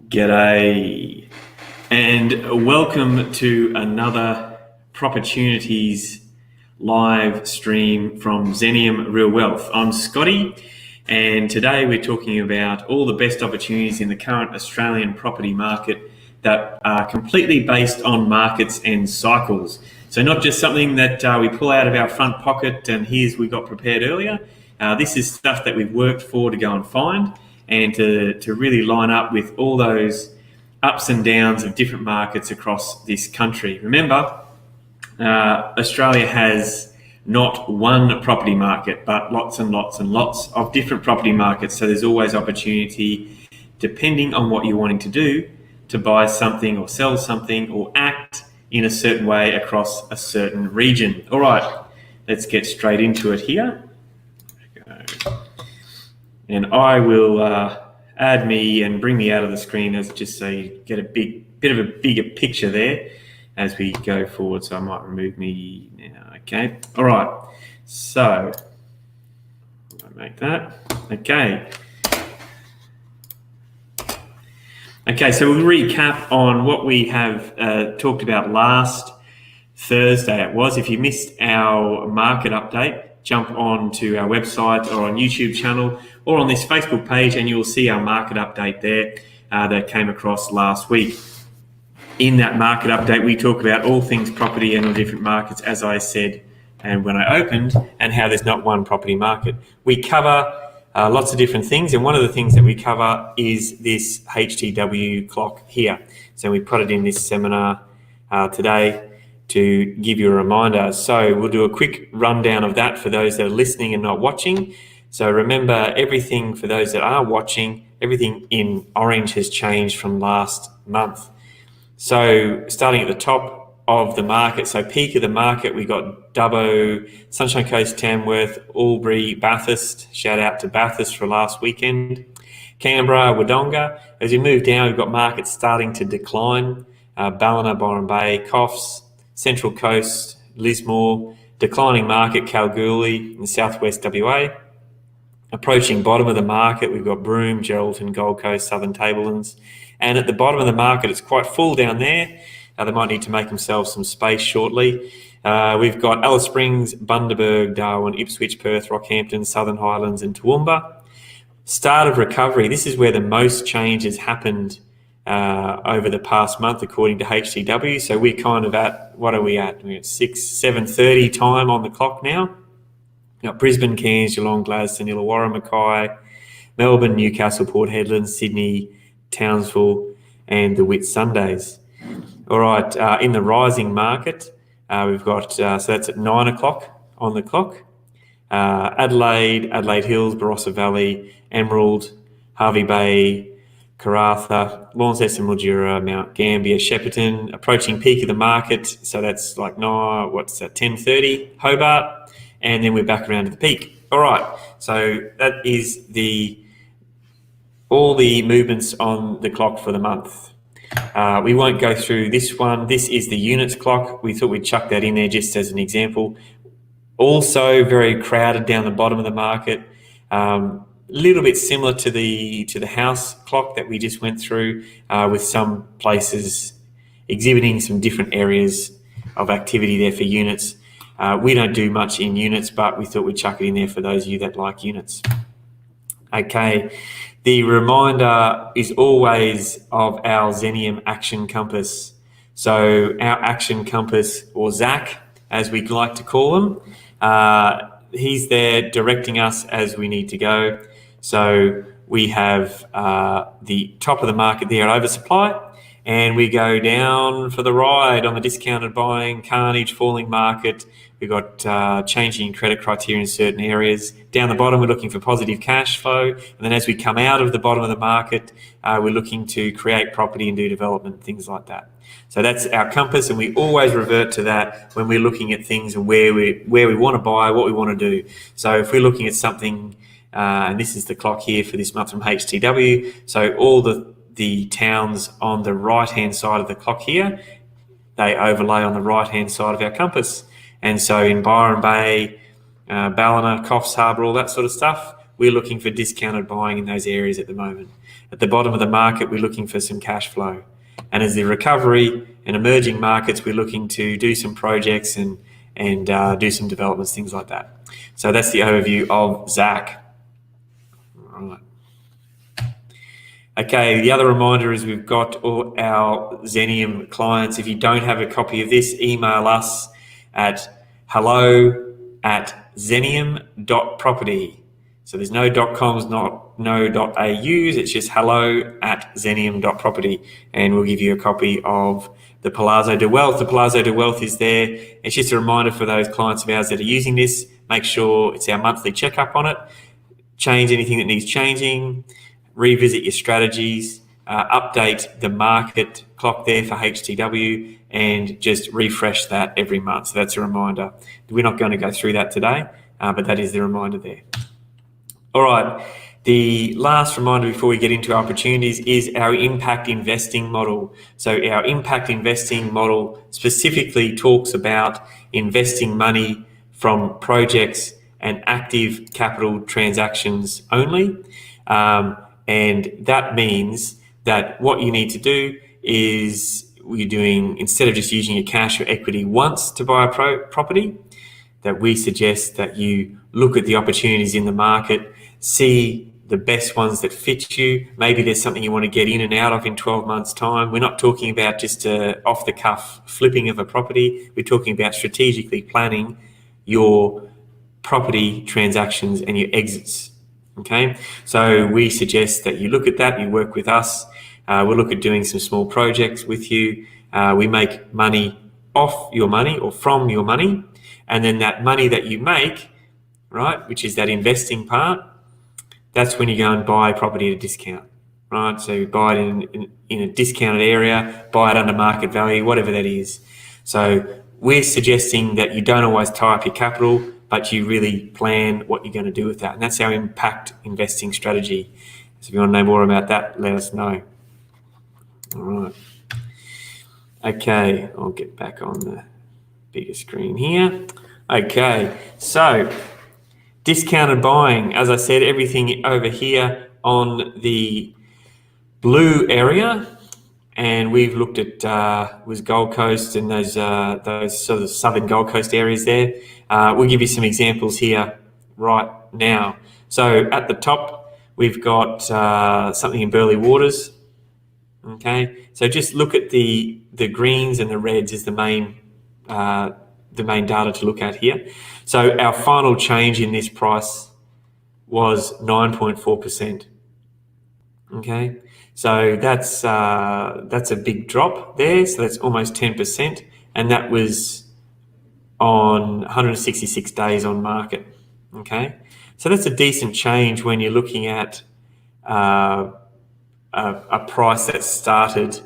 G'day, and welcome to another Propertunities live stream from Xenium Real Wealth. I'm Scotty, and today we're talking about all the best opportunities in the current Australian property market that are completely based on markets and cycles. So not just something that we pull out of our front pocket and here's we got prepared earlier. This is stuff that we've worked for to go and find and to really line up with all those ups and downs of different markets across this country. Remember, Australia has not one property market, but lots and lots and lots of different property markets. So there's always opportunity, depending on what you're wanting to do, to buy something or sell something or act in a certain way across a certain region. All right, let's get straight into it here. And I will add me and bring me out of the screen as just so you get a bit of a bigger picture there as we go forward. So I might remove me now. Okay. All right. So I'll make that. Okay. Okay. So we'll recap on what we have talked about last Thursday. It was. If you missed our market update, jump on to our website or on YouTube channel or on this Facebook page and you'll see our market update there that came across last week. In that market update, we talk about all things property and the different markets, as I said, and when I opened, and how there's not one property market. We cover lots of different things, and one of the things that we cover is this HTW clock here. So we put it in this seminar today to give you a reminder. So we'll do a quick rundown of that for those that are listening and not watching. So remember, everything for those that are watching, everything in orange has changed from last month. So starting at the top of the market, so peak of the market, we got Dubbo, Sunshine Coast, Tamworth, Albury, Bathurst. Shout out to Bathurst for last weekend. Canberra, Wodonga. As we move down, we've got markets starting to decline. Ballina, Byron Bay, Coffs, Central Coast, Lismore, declining market, Kalgoorlie in southwest WA. Approaching bottom of the market, we've got Broome, Geraldton, Gold Coast, Southern Tablelands. And at the bottom of the market, it's quite full down there. They might need to make themselves some space shortly. We've got Alice Springs, Bundaberg, Darwin, Ipswich, Perth, Rockhampton, Southern Highlands and Toowoomba. Start of recovery. This is where the most change has happened over the past month, according to HTW. So we're kind of at, what are we at? We're at 7:30 time on the clock now. We've got Brisbane, Cairns, Geelong, Gladstone, Illawarra, Mackay, Melbourne, Newcastle, Port Hedland, Sydney, Townsville, and the Whitsundays. All right, in the rising market, we've got, so that's at 9 o'clock on the clock. Adelaide, Adelaide Hills, Barossa Valley, Emerald, Hervey Bay, Karratha, Launceston, Mildura, Mount Gambier, Shepparton, approaching peak of the market. So that's like 10:30, Hobart, and then we're back around to the peak. All right, so that is all the movements on the clock for the month. We won't go through this one. This is the units clock. We thought we'd chuck that in there just as an example. Also very crowded down the bottom of the market. Little bit similar to the house clock that we just went through, with some places exhibiting some different areas of activity there for units. We don't do much in units, but we thought we'd chuck it in there for those of you that like units. Okay, the reminder is always of our Xenium Action Compass. So our Action Compass, or ZAC, as we like to call them, he's there directing us as we need to go. So we have the top of the market there at oversupply, and we go down for the ride on the discounted buying, carnage, falling market. We've got changing credit criteria in certain areas. Down the bottom, we're looking for positive cash flow. And then as we come out of the bottom of the market, we're looking to create property and do development, things like that. So that's our compass, and we always revert to that when we're looking at things and where we want to buy, what we want to do. So if we're looking at something, and this is the clock here for this month from HTW, so all the towns on the right-hand side of the clock here, they overlay on the right-hand side of our compass. And so in Byron Bay, Ballina, Coffs Harbour, all that sort of stuff, we're looking for discounted buying in those areas at the moment. At the bottom of the market, we're looking for some cash flow. And as the recovery and emerging markets, we're looking to do some projects and do some developments, things like that. So that's the overview of Zach. All right. Okay, the other reminder is we've got all our Xenium clients. If you don't have a copy of this, email us at hello@xenium.property. So there's no .coms, no .aus, it's just hello@xenium.property, and we'll give you a copy of the Palazzo de Wealth. The Palazzo de Wealth is there. It's just a reminder for those clients of ours that are using this, make sure it's our monthly checkup on it, change anything that needs changing, revisit your strategies, update the market clock there for HTW, and just refresh that every month. So that's a reminder. We're not going to go through that today, but that is the reminder there. All right, the last reminder before we get into opportunities is our impact investing model. So our impact investing model specifically talks about investing money from projects and active capital transactions only. And that means that what you need to do is instead of just using your cash or equity once to buy a property, that we suggest that you look at the opportunities in the market, see the best ones that fit you. Maybe there's something you want to get in and out of in 12 months' time. We're not talking about just off-the-cuff flipping of a property. We're talking about strategically planning your property transactions and your exits. Okay, so we suggest that you look at that, you work with us. We'll look at doing some small projects with you. We make money off your money or from your money, and then that money that you make, right, which is that investing part, that's when you go and buy property at a discount, right? So you buy it in a discounted area, buy it under market value, whatever that is. So we're suggesting that you don't always tie up your capital, but you really plan what you're going to do with that. And that's our impact investing strategy. So if you want to know more about that, let us know. All right. Okay, I'll get back on the bigger screen here. Okay, so discounted buying. As I said, everything over here on the blue area, and we've looked at was Gold Coast and those sort of southern Gold Coast areas there. We'll give you some examples here right now. So at the top, we've got something in Burleigh Waters. Okay, so just look at the greens and the reds is the main data to look at here. So our final change in this price was 9.4%. Okay, so that's a big drop there. So that's almost 10%, and that was on 166 days on market. Okay, so that's a decent change when you're looking at a price that started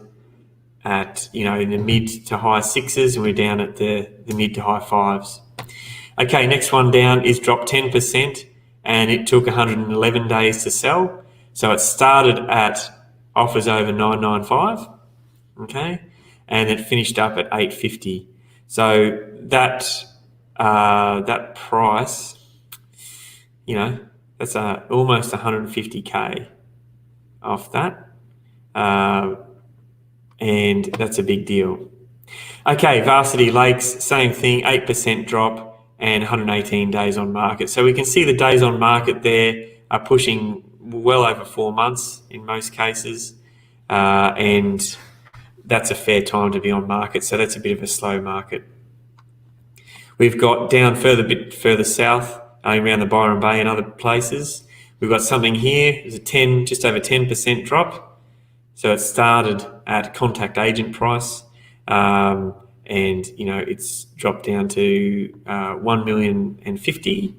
at in the mid to high sixes, and we're down at the mid to high fives. Okay, next one down is dropped 10%, and it took 111 days to sell. So it started at offers over 995, okay, and it finished up at 850. So that price, that's almost 150k off that, and that's a big deal. Okay, Varsity Lakes, same thing, 8% drop and 118 days on market. So we can see the days on market there are pushing well over 4 months in most cases, and that's a fair time to be on market. So that's a bit of a slow market. We've got down a bit further south, around the Byron Bay and other places. We've got something here, there's just over 10% drop. So it started at contact agent price, and it's dropped down to 1,050,000.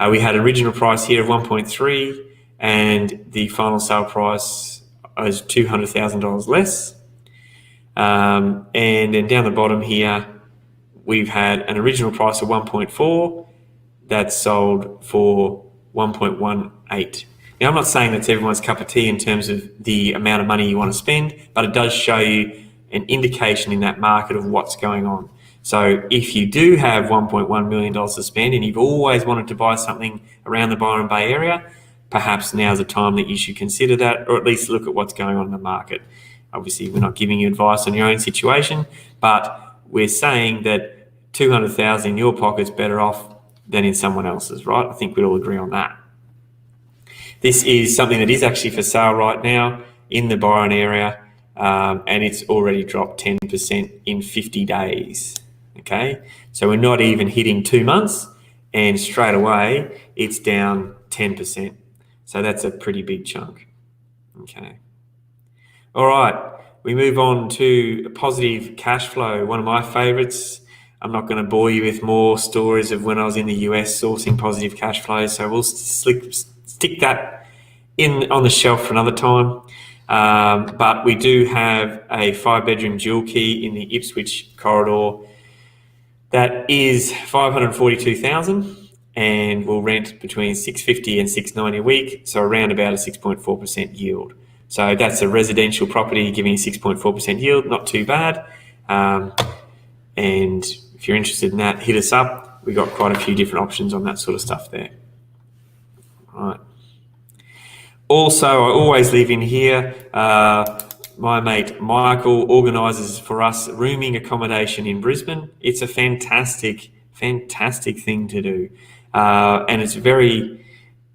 We had original price here of 1.3, and the final sale price was $200,000 less. And then down the bottom here, we've had an original price of 1.4 that sold for 1.18. Now, I'm not saying that's everyone's cup of tea in terms of the amount of money you want to spend, but it does show you an indication in that market of what's going on. So if you do have $1.1 million to spend and you've always wanted to buy something around the Byron Bay area, perhaps now's the time that you should consider that, or at least look at what's going on in the market. Obviously, we're not giving you advice on your own situation, but we're saying that 200,000 in your pocket's better off than in someone else's, right? I think we'd all agree on that. This is something that is actually for sale right now in the Byron area, and it's already dropped 10% in 50 days. Okay, so we're not even hitting 2 months, and straight away it's down 10%. So that's a pretty big chunk. Okay. All right, we move on to positive cash flow, one of my favorites. I'm not going to bore you with more stories of when I was in the US sourcing positive cash flow, so we'll stick that on the shelf for another time. But we do have a 5-bedroom dual key in the Ipswich corridor that is $542,000 and will rent between $650 and $690 a week, so around about a 6.4% yield. So that's a residential property giving a 6.4% yield, not too bad. And if you're interested in that, hit us up. We've got quite a few different options on that sort of stuff there. All right. Also, I always leave in here, my mate Michael organises for us rooming accommodation in Brisbane. It's a fantastic thing to do. And it's very,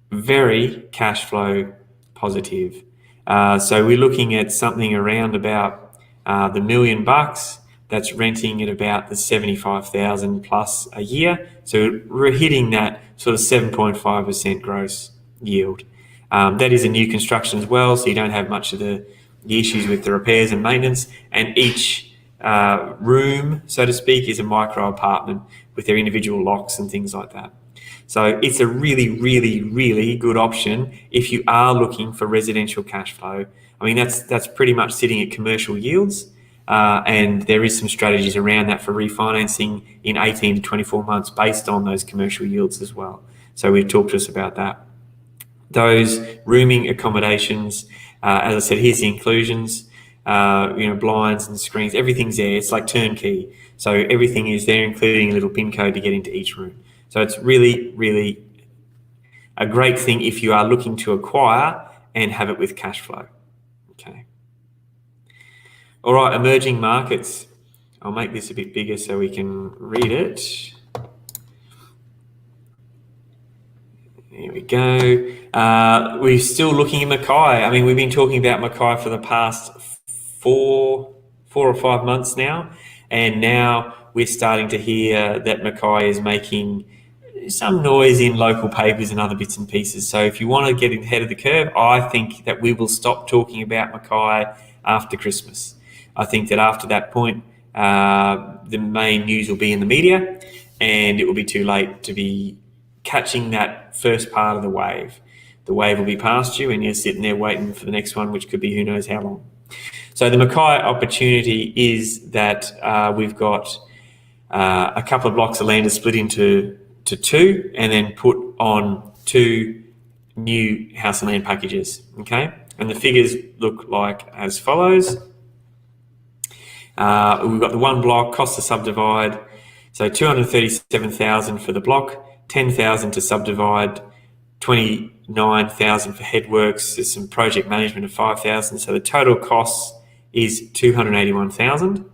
very cash flow positive. So we're looking at something around about the $1 million. That's renting at about the 75,000 plus a year. So we're hitting that sort of 7.5% gross yield. That is a new construction as well, so you don't have much of the issues with the repairs and maintenance. And each room, so to speak, is a micro apartment with their individual locks and things like that. So it's a really, really, really good option if you are looking for residential cash flow. I mean, that's pretty much sitting at commercial yields, and there is some strategies around that for refinancing in 18 to 24 months based on those commercial yields as well. So we've talked to us about that. Those rooming accommodations, as I said, here's the inclusions, blinds and screens, everything's there. It's like turnkey. So everything is there, including a little PIN code to get into each room. So it's really, really a great thing if you are looking to acquire and have it with cash flow. Okay. All right, emerging markets. I'll make this a bit bigger so we can read it. Here we go. We're still looking at Mackay. I mean, we've been talking about Mackay for the past four or 5 months now, and now we're starting to hear that Mackay is making some noise in local papers and other bits and pieces. So if you want to get ahead of the curve, I think that we will stop talking about Mackay after Christmas. I think that after that point, the main news will be in the media, and it will be too late to be catching that first part of the wave. The wave will be past you, and you're sitting there waiting for the next one, which could be who knows how long. So the Mackay opportunity is that we've got a couple of blocks of land to split into two, and then put on 2 new house and land packages. Okay, and the figures look like as follows. We've got the one block, cost to subdivide, so 237,000 for the block, 10,000 to subdivide, 29,000 for headworks. There's some project management of 5,000, so the total cost is 281,000.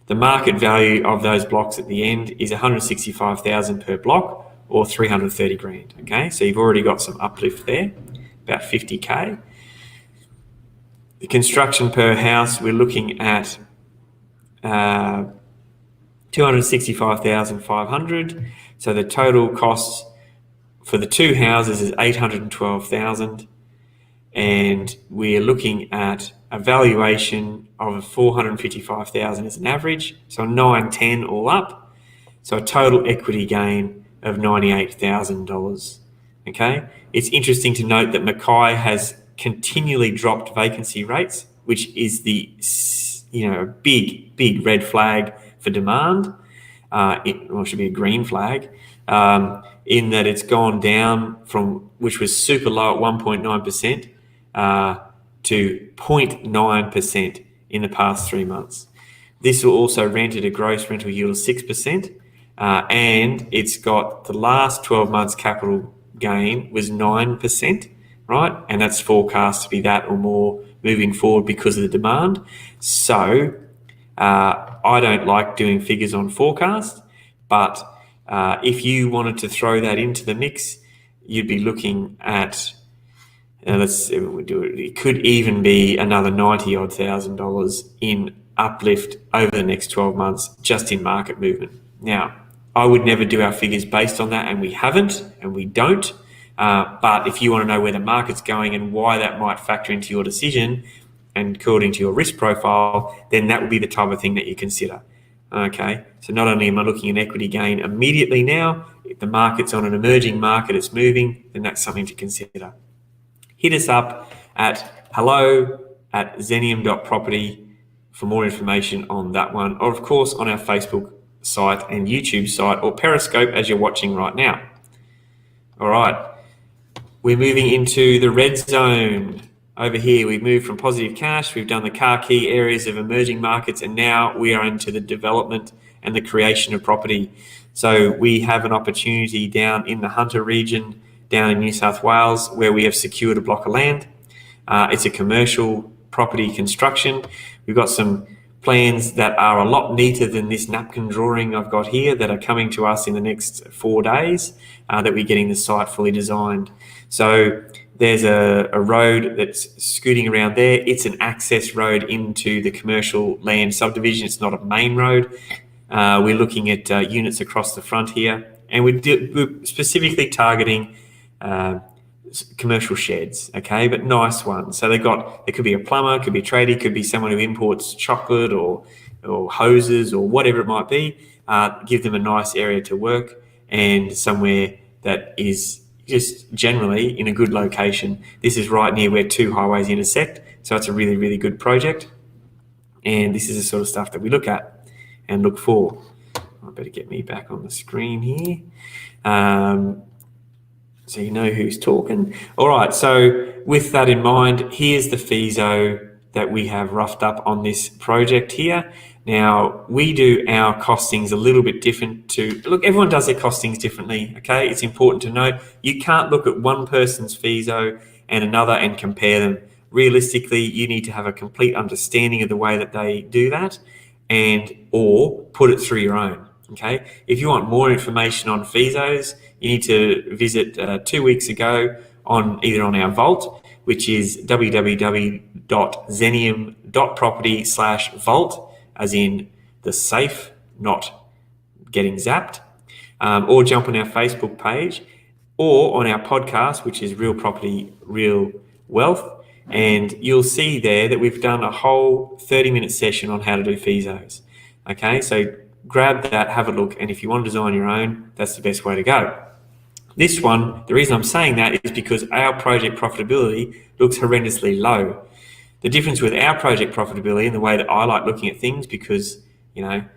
The market value of those blocks at the end is 165,000 per block, or 330 grand. Okay, so you've already got some uplift there, about 50k. The construction per house, we're looking at 265,500. So the total cost for the 2 houses is 812,000, and we're looking at a valuation of 455,000 as an average, so 910 all up, so a total equity gain of $98,000. Okay, it's interesting to note that Mackay has continually dropped vacancy rates, which is the big red flag for demand. It should be a green flag, in that it's gone down from, which was super low at 1.9%, to 0.9% in the past 3 months. This will also rent at a gross rental yield of 6%, and it's got the last 12 months capital gain was 9%, right? And that's forecast to be that or more moving forward because of the demand. So I don't like doing figures on forecast, but if you wanted to throw that into the mix, you'd be looking at, it could even be another $90,000 in uplift over the next 12 months just in market movement. Now, I would never do our figures based on that, and we haven't, and we don't. But if you want to know where the market's going and why that might factor into your decision and according to your risk profile, then that would be the type of thing that you consider. Okay, so not only am I looking at equity gain immediately now, if the market's on an emerging market, it's moving, then that's something to consider. Hit us up at hello@zenium.property for more information on that one, or of course on our Facebook site and YouTube site, or Periscope as you're watching right now. All right, we're moving into the red zone. Over here, we've moved from positive cash, we've done the car key areas of emerging markets, and now we are into the development and the creation of property. So we have an opportunity down in the Hunter region, down in New South Wales, where we have secured a block of land. It's a commercial property construction. We've got some plans that are a lot neater than this napkin drawing I've got here that are coming to us in the next 4 days, that we're getting the site fully designed. So there's a road that's scooting around there. It's an access road into the commercial land subdivision. It's not a main road. We're looking at units across the front here, and we're specifically targeting commercial sheds, okay, but nice ones. So there could be a plumber, could be a tradie, could be someone who imports chocolate or hoses or whatever it might be. Give them a nice area to work and somewhere that is just generally in a good location. This is right near where two highways intersect, so it's a really, really good project. And this is the sort of stuff that we look at and look for. I better get me back on the screen here. So you know who's talking. All right, so with that in mind, here's the FISO that we have roughed up on this project here. Now, we do our costings a little bit different to, look, everyone does their costings differently, okay? It's important to know you can't look at one person's FISO and another and compare them. Realistically, you need to have a complete understanding of the way that they do that or put it through your own, okay? If you want more information on FISOs, you need to visit 2 weeks ago either on our vault, which is www.zenium.property/vault, as in the safe, not getting zapped, or jump on our Facebook page or on our podcast, which is Real Property, Real Wealth. And you'll see there that we've done a whole 30-minute session on how to do FISOs. Okay, so grab that, have a look, and if you want to design your own, that's the best way to go. This one, the reason I'm saying that is because our project profitability looks horrendously low. The difference with our project profitability and the way that I like looking at things, because, are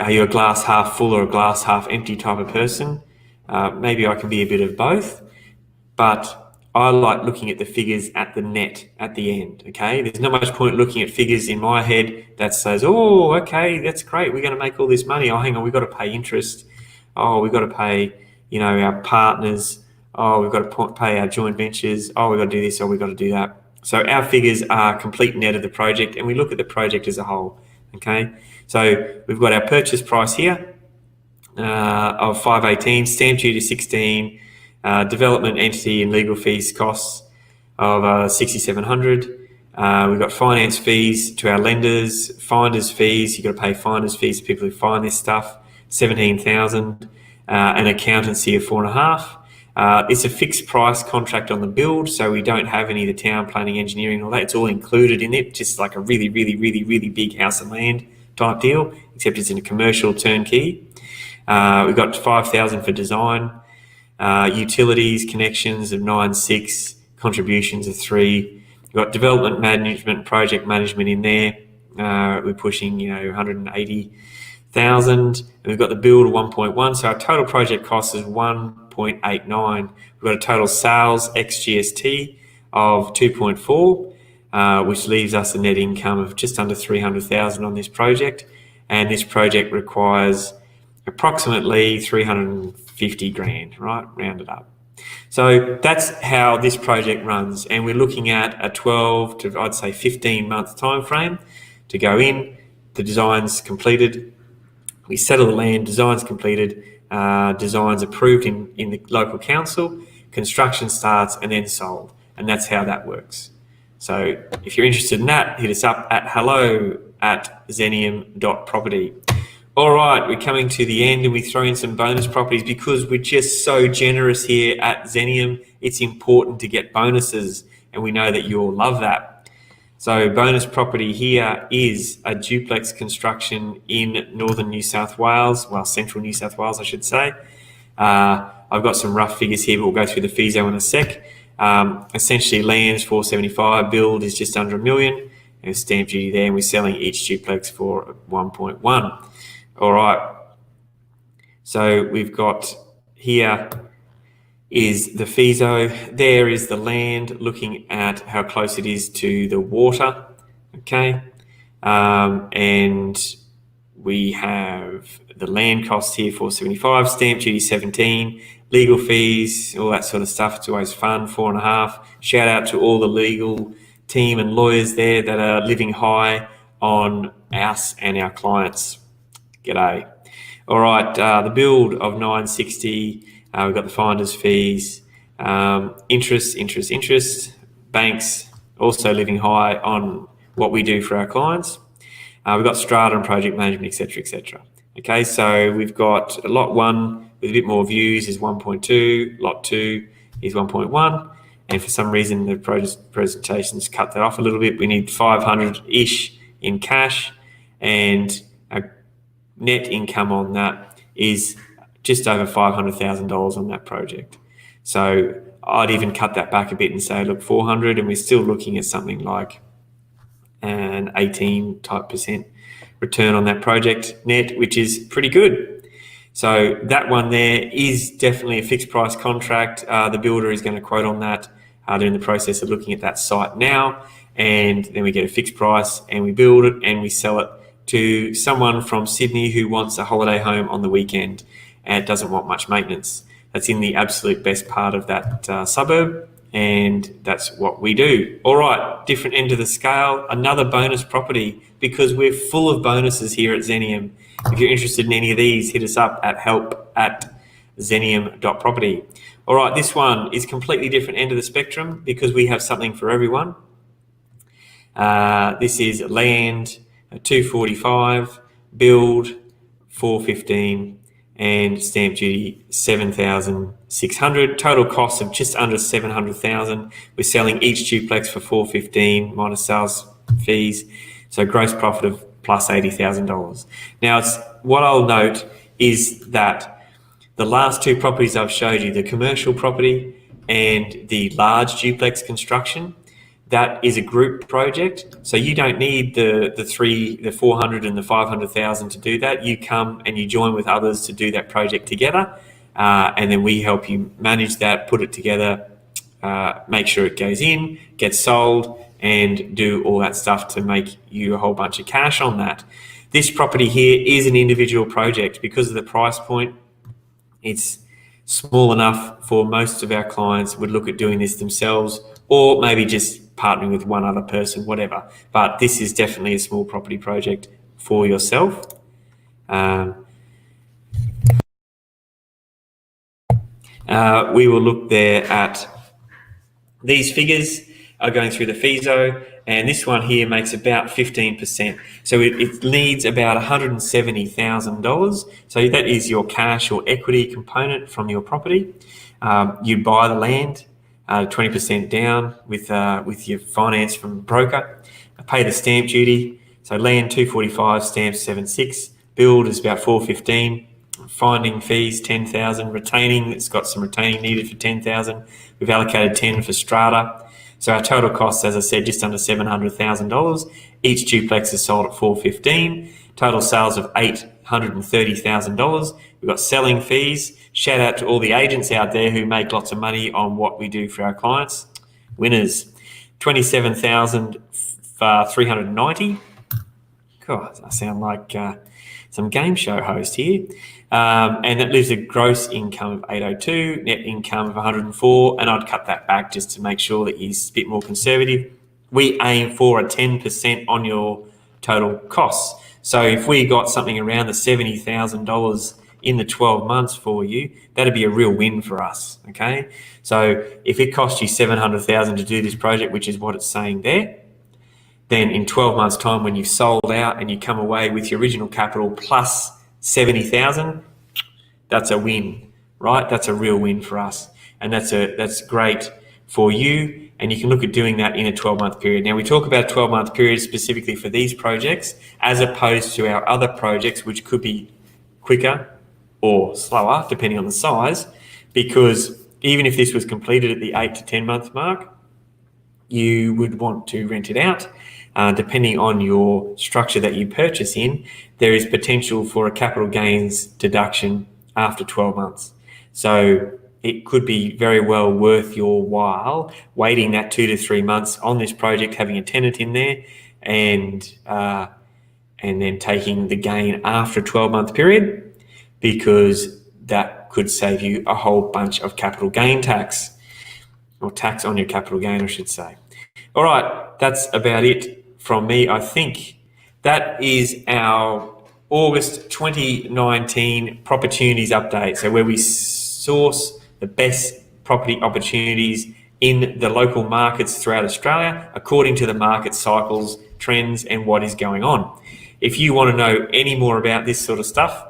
you a glass half full or a glass half empty type of person? Maybe I can be a bit of both, but I like looking at the figures at the net at the end, okay? There's not much point looking at figures in my head that says, oh, okay, that's great, we're going to make all this money. Oh, hang on, we've got to pay interest. Oh, we've got to pay, our partners. Oh, we've got to pay our joint ventures. Oh, we've got to do this. Oh, we've got to do that. So our figures are complete net of the project, and we look at the project as a whole, okay? So we've got our purchase price here of 518, stamp duty 16, development entity and legal fees costs of 6,700. We've got finance fees to our lenders, finder's fees. You've got to pay finder's fees to people who find this stuff, 17,000, an accountancy of 4.5. It's a fixed price contract on the build, so we don't have any of the town planning, engineering, all that. It's all included in it, just like a really, really, really, really big house and land type deal, except it's in a commercial turnkey. We've got 5,000 for design, utilities, connections of 9,600, contributions of 3. We've got development management, project management in there. We're pushing, 180,000, and we've got the build of 1.1. So our total project cost is 1.89. We've got a total sales ex GST of 2.4, which leaves us a net income of just under 300,000 on this project. And this project requires approximately 350 grand, right? Rounded up. So that's how this project runs, and we're looking at a 12 to, I'd say, 15-month time frame to go in. The design's completed, we settle the land, design's completed, design's approved in the local council, construction starts, and then sold. And that's how that works. So if you're interested in that, hit us up at hello@xenium.property. All right, we're coming to the end, and we throw in some bonus properties because we're just so generous here at Xenium. It's important to get bonuses, and we know that you all love that. So bonus property here is a duplex construction in northern New South Wales, well, central New South Wales, I should say. I've got some rough figures here, but we'll go through the FISO in a sec. Essentially, land's 475, build is just under $1 million. There's stamp duty there, and we're selling each duplex for 1.1. All right. So we've got here is the FISO. There is the land, looking at how close it is to the water. Okay. And we have the land cost here, 475, stamp duty 17, legal fees, all that sort of stuff. It's always fun, 4.5. Shout out to all the legal team and lawyers there that are living high on us and our clients. G'day. All right, the build of 960. We've got the finder's fees, interest. Banks also living high on what we do for our clients. We've got strata and project management, etc., etc. Okay, so we've got lot 1 with a bit more views is 1.2, lot 2 is 1.1, and for some reason the presentation's cut that off a little bit. We need 500-ish in cash, and our net income on that is just over $500,000 on that project. So I'd even cut that back a bit and say, look, 400, and we're still looking at something like an 18% return on that project net, which is pretty good. So that one there is definitely a fixed price contract. The builder is going to quote on that. They're in the process of looking at that site now, and then we get a fixed price and we build it and we sell it to someone from Sydney who wants a holiday home on the weekend and doesn't want much maintenance. That's in the absolute best part of that suburb, and that's what we do. All right, different end of the scale, another bonus property, because we're full of bonuses here at Xenium. If you're interested in any of these, hit us up at help@xenium.property. All right, this one is completely different end of the spectrum because we have something for everyone. This is land, 245, build, 415, and stamp duty 7,600. Total cost of just under 700,000. We're selling each duplex for 415 minus sales fees, so gross profit of plus $80,000. Now, what I'll note is that the last two properties I've showed you, the commercial property and the large duplex construction, that is a group project. So you don't need the 400 and the 500,000 to do that. You come and you join with others to do that project together. And then we help you manage that, put it together, make sure it goes in, gets sold, and do all that stuff to make you a whole bunch of cash on that. This property here is an individual project because of the price point. It's small enough for most of our clients would look at doing this themselves, or maybe just partnering with one other person, whatever. But this is definitely a small property project for yourself. We will look there at these figures are going through the FISO, and this one here makes about 15%. So it needs about $170,000. So that is your cash or equity component from your property. You buy the land, 20% down with your finance from broker, pay the stamp duty. So land 245, stamps 76, build is about 415, finding fees 10,000, retaining, it's got some retaining needed for 10,000. We've allocated 10 for strata. So our total costs, as I said, just under $700,000. Each duplex is sold at 415. Total sales of $830,000. We've got selling fees. Shout out to all the agents out there who make lots of money on what we do for our clients. Winners, $27,390. God, I sound like some game show host here. And that leaves a gross income of 802, net income of 104, and I'd cut that back just to make sure that he's a bit more conservative. We aim for a 10% on your total costs. So if we got something around the $70,000 in the 12 months for you, that'd be a real win for us, okay? So if it cost you $700,000 to do this project, which is what it's saying there, then in 12 months' time, when you've sold out and you come away with your original capital plus 70,000, that's a win, right? That's a real win for us, and that's great for you. And you can look at doing that in a 12-month period. Now, we talk about a 12-month period specifically for these projects, as opposed to our other projects, which could be quicker or slower, depending on the size, because even if this was completed at the 8 to 10 month mark, you would want to rent it out. Depending on your structure that you purchase in, there is potential for a capital gains deduction after 12 months. So it could be very well worth your while waiting that 2 to 3 months on this project, having a tenant in there, and then taking the gain after a 12-month period, because that could save you a whole bunch of capital gain tax, or tax on your capital gain, I should say. All right, that's about it from me. I think that is our August 2019 Propertunities update. So where we source the best property opportunities in the local markets throughout Australia, according to the market cycles, trends, and what is going on. If you want to know any more about this sort of stuff,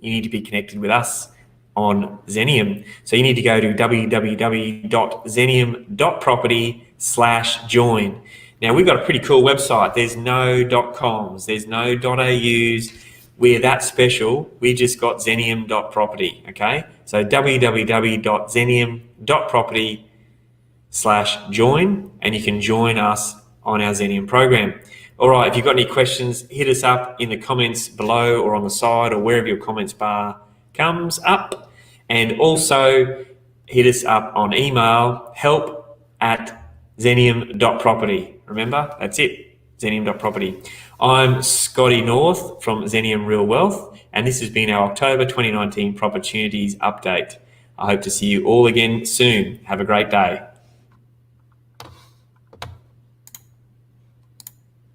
you need to be connected with us on Xenium. So you need to go to www.xenium.property/join. Now, we've got a pretty cool website. There's no .coms, there's no .aus. We're that special. We just got xenium.property, okay? So www.xenium.property/join, and you can join us on our Xenium program. All right, if you've got any questions, hit us up in the comments below or on the side or wherever your comments bar comes up. And also hit us up on email, help@xenium.property. Remember, that's it, xenium.property. I'm Scotty North from Xenium Real Wealth, and this has been our October 2019 Propertunities update. I hope to see you all again soon. Have a great day.